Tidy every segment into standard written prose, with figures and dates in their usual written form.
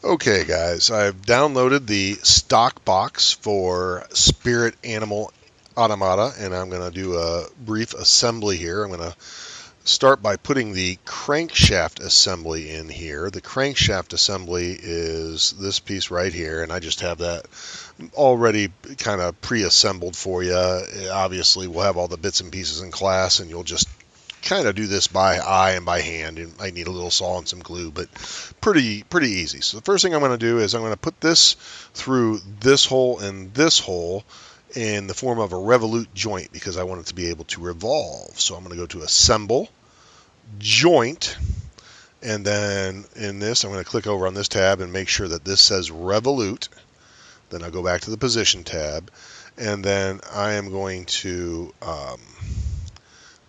Okay, guys, I've downloaded the stock box for Spirit Animal Automata, and I'm going to do a brief assembly here. I'm going to start by putting the crankshaft assembly in here. The crankshaft assembly is this piece right here, and I just have that already kind of pre-assembled for you. Obviously, we'll have all the bits and pieces in class, and you'll just kind of do this by eye and by hand. And I need a little saw and some glue, but pretty easy. So the first thing I'm going to do is I'm going to put this through this hole and this hole in the form of a revolute joint because I want it to be able to revolve. So I'm going to go to assemble, joint, and then in this I'm going to click over on this tab and make sure that this says revolute. Then I'll go back to the position tab, and then I am going to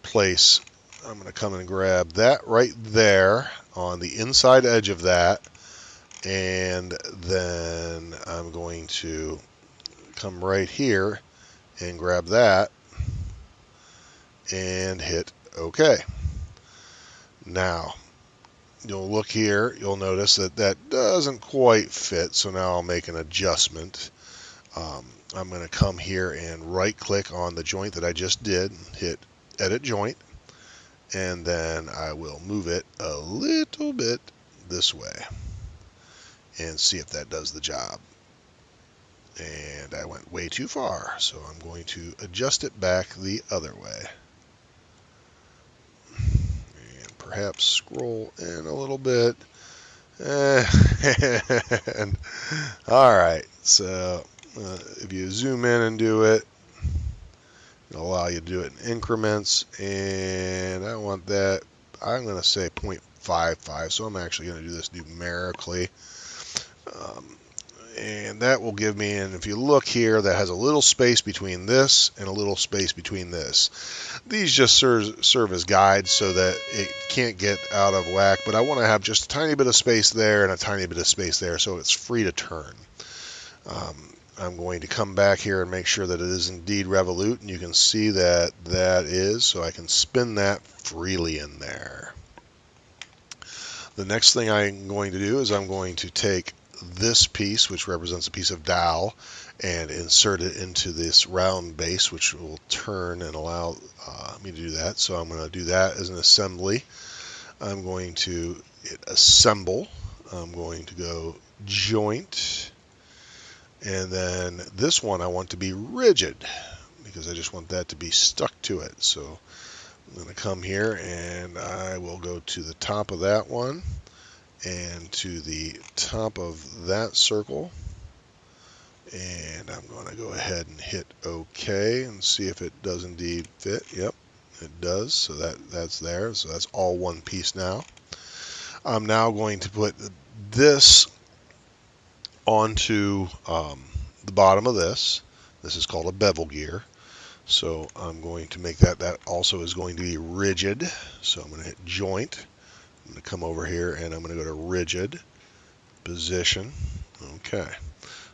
place, I'm going to come and grab that right there on the inside edge of that, and then I'm going to come right here and grab that and hit OK. Now, you'll look here, you'll notice that that doesn't quite fit, so now I'll make an adjustment. I'm going to come here and right click on the joint that I just did, hit edit joint, and then I will move it a little bit this way and see if that does the job. And I went way too far, so I'm going to adjust it back the other way. And perhaps scroll in a little bit. And, all right, so if you zoom in and do it, it'll allow you to do it in increments, and I want that, I'm going to say 0.55, so I'm actually going to do this numerically. And that will give me, and if you look here, that has a little space between this and a little space between this. These just serve as guides so that it can't get out of whack, but I want to have just a tiny bit of space there and a tiny bit of space there so it's free to turn. I'm going to come back here and make sure that it is indeed revolute, and you can see that that is, so I can spin that freely in there. The next thing I'm going to do is I'm going to take this piece, which represents a piece of dowel, and insert it into this round base, which will turn and allow me to do that. So I'm going to do that as an assembly. I'm going to hit assemble. I'm going to go joint, and then this one I want to be rigid because I just want that to be stuck to it. So I'm going to come here and I will go to the top of that one and to the top of that circle, and I'm going to go ahead and hit OK and see if it does indeed fit. Yep, it does. So that's there. So that's all one piece now. I'm now going to put this onto the bottom of this. This is called a bevel gear. So I'm going to make that also is going to be rigid. So I'm going to hit joint. I'm going to come over here and I'm going to go to rigid, position. Okay,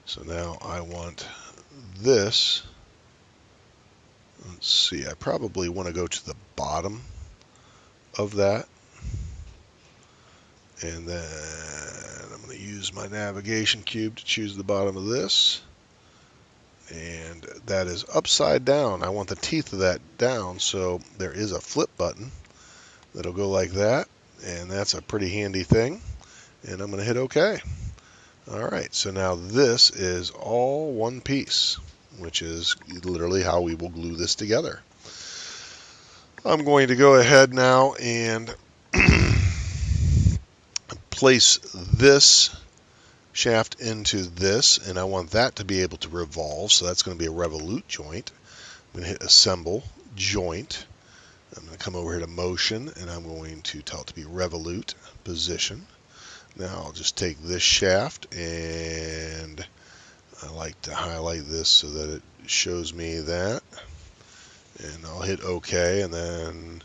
so now I want this. Let's see, I probably want to go to the bottom of that. And then I'm going to use my navigation cube to choose the bottom of this. And that is upside down. I want the teeth of that down, so there is a flip button that'll go like that. And that's a pretty handy thing. And I'm going to hit OK. All right, so now this is all one piece, which is literally how we will glue this together. I'm going to go ahead now and place this shaft into this, and I want that to be able to revolve, so that's going to be a revolute joint. I'm going to hit assemble, joint. I'm going to come over here to motion, and I'm going to tell it to be revolute, position. Now I'll just take this shaft, and I like to highlight this so that it shows me that. And I'll hit OK and then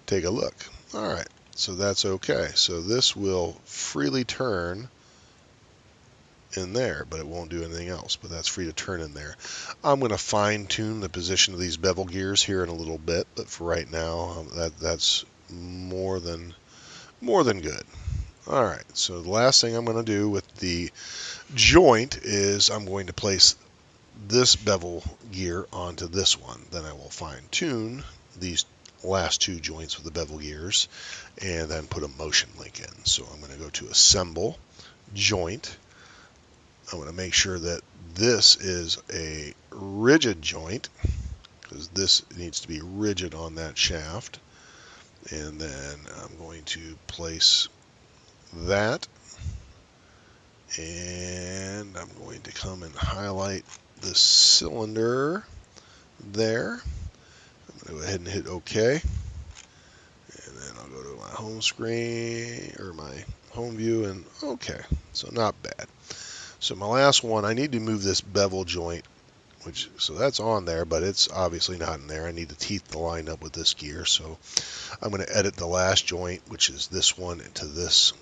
take a look. All right, so that's OK. So this will freely turn in there, but it won't do anything else. But that's free to turn in there. I'm going to fine tune the position of these bevel gears here in a little bit, but for right now, that's more than good. All right, so the last thing I'm going to do with the joint is I'm going to place this bevel gear onto this one. Then I will fine tune these last two joints with the bevel gears and then put a motion link in. So I'm going to go to assemble, joint. I'm going to make sure that this is a rigid joint because this needs to be rigid on that shaft. And then I'm going to place that, and I'm going to come and highlight the cylinder there. I'm going to go ahead and hit OK, and then I'll go to my home screen or my home view and OK. So not bad. So my last one, I need to move this bevel joint, so that's on there, but it's obviously not in there. I need the teeth to line up with this gear, so I'm going to edit the last joint, which is this one, into this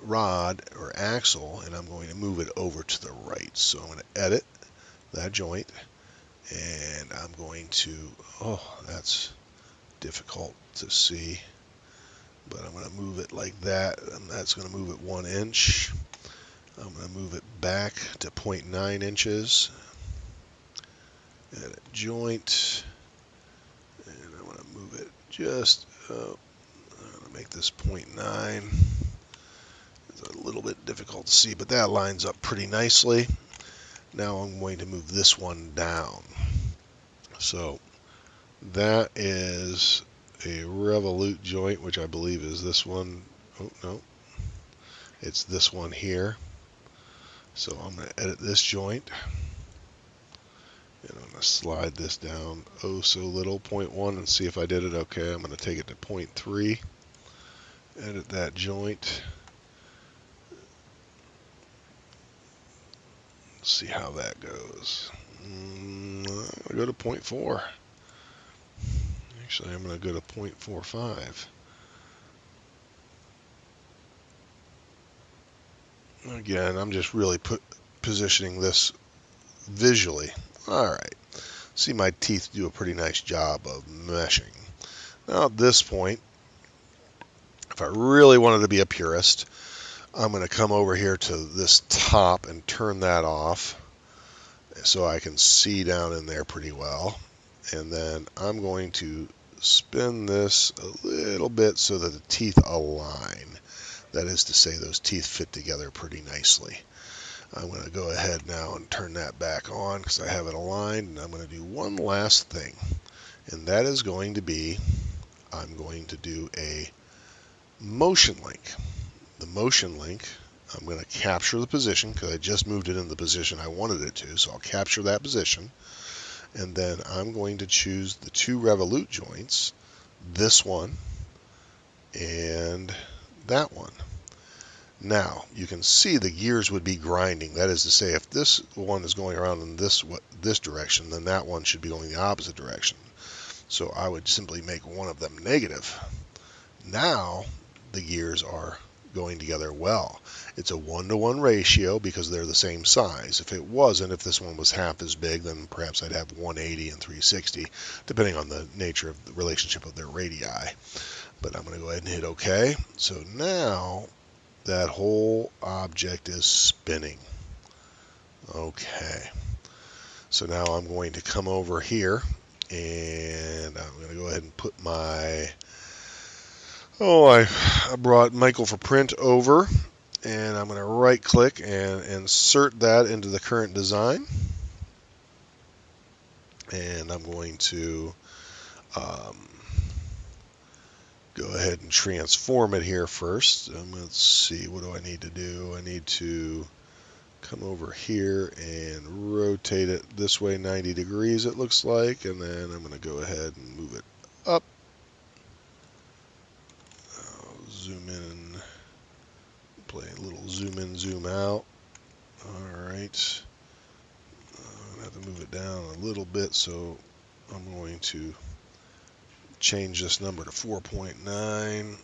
rod or axle, and I'm going to move it over to the right. So I'm going to edit that joint, and I'm going to, that's difficult to see, but I'm going to move it like that, and that's going to move it 1 inch. I'm going to move it back to 0.9 inches. Edit joint, and I'm going to move it just, I'm going to make this 0.9. It's a little bit difficult to see, but that lines up pretty nicely. Now I'm going to move this one down. So that is a Revolute joint, which I believe is this one. Oh, no. It's this one here. So I'm going to edit this joint. And I'm going to slide this down oh so little, 0.1, and see if I did it okay. I'm going to take it to 0.3. Edit that joint. See how that goes. I'm going to go to 0.4. Actually, I'm going to go to 0.45. Again, I'm just really positioning this visually. All right. See my teeth do a pretty nice job of meshing. Now at this point, if I really wanted to be a purist, I'm going to come over here to this top and turn that off so I can see down in there pretty well. And then I'm going to spin this a little bit so that the teeth align. That is to say, those teeth fit together pretty nicely. I'm going to go ahead now and turn that back on because I have it aligned, and I'm going to do one last thing, and that is going to be, I'm going to do a motion link. The motion link, I'm going to capture the position because I just moved it in the position I wanted it to, so I'll capture that position, and then I'm going to choose the two Revolute joints, this one and that one. Now, you can see the gears would be grinding. That is to say, if this one is going around in this direction, then that one should be going the opposite direction. So I would simply make one of them negative. Now, the gears are going together well. It's a 1-to-1 ratio because they're the same size. If it wasn't, if this one was half as big, then perhaps I'd have 180 and 360, depending on the nature of the relationship of their radii. But I'm going to go ahead and hit OK. So now that whole object is spinning. Okay. So now I'm going to come over here and I'm going to go ahead and put my, I brought Michael for Print over, and I'm going to right click and insert that into the current design. And I'm going to go ahead and transform it here first. Let's see, what do I need to do? I need to come over here and rotate it this way 90 degrees, it looks like, and then I'm going to go ahead and move it up. I'll zoom in, play a little zoom in, zoom out. All right. I'm going to have to move it down a little bit, so I'm going to change this number to 4.9.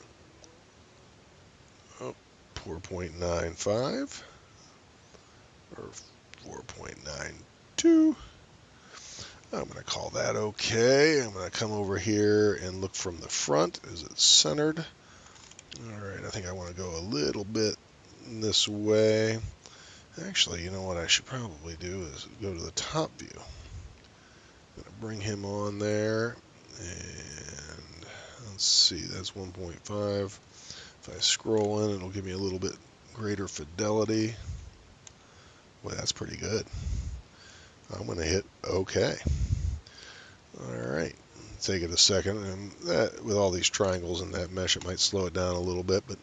Oh, 4.95 or 4.92. I'm going to call that okay. I'm going to come over here and look from the front. Is it centered? Alright, I think I want to go a little bit this way. Actually, you know what I should probably do is go to the top view. I'm going to bring him on there, and let's see, that's 1.5. If I scroll in, it'll give me a little bit greater fidelity. Boy, that's pretty good. I'm going to hit OK. Alright, take it a second, and that, with all these triangles in that mesh, it might slow it down a little bit, but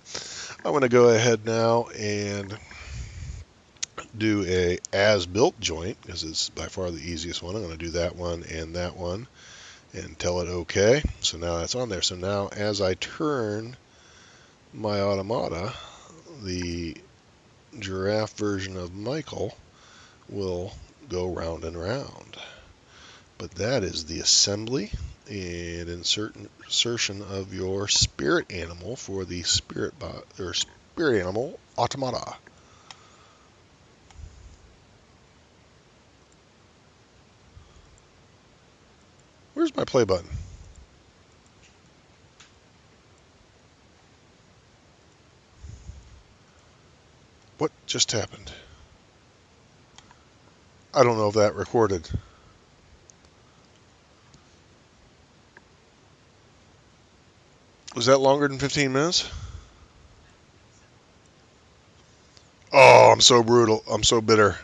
I'm going to go ahead now and do a as-built joint, because it's by far the easiest one. I'm going to do that one and tell it OK. So now that's on there. So now as I turn my automata, the giraffe version of Michael will go round and round. But that is the assembly and insertion of your spirit animal for the spirit animal automata. Where's my play button? What just happened? I don't know if that recorded. Was that longer than 15 minutes? Oh, I'm so brutal. I'm so bitter.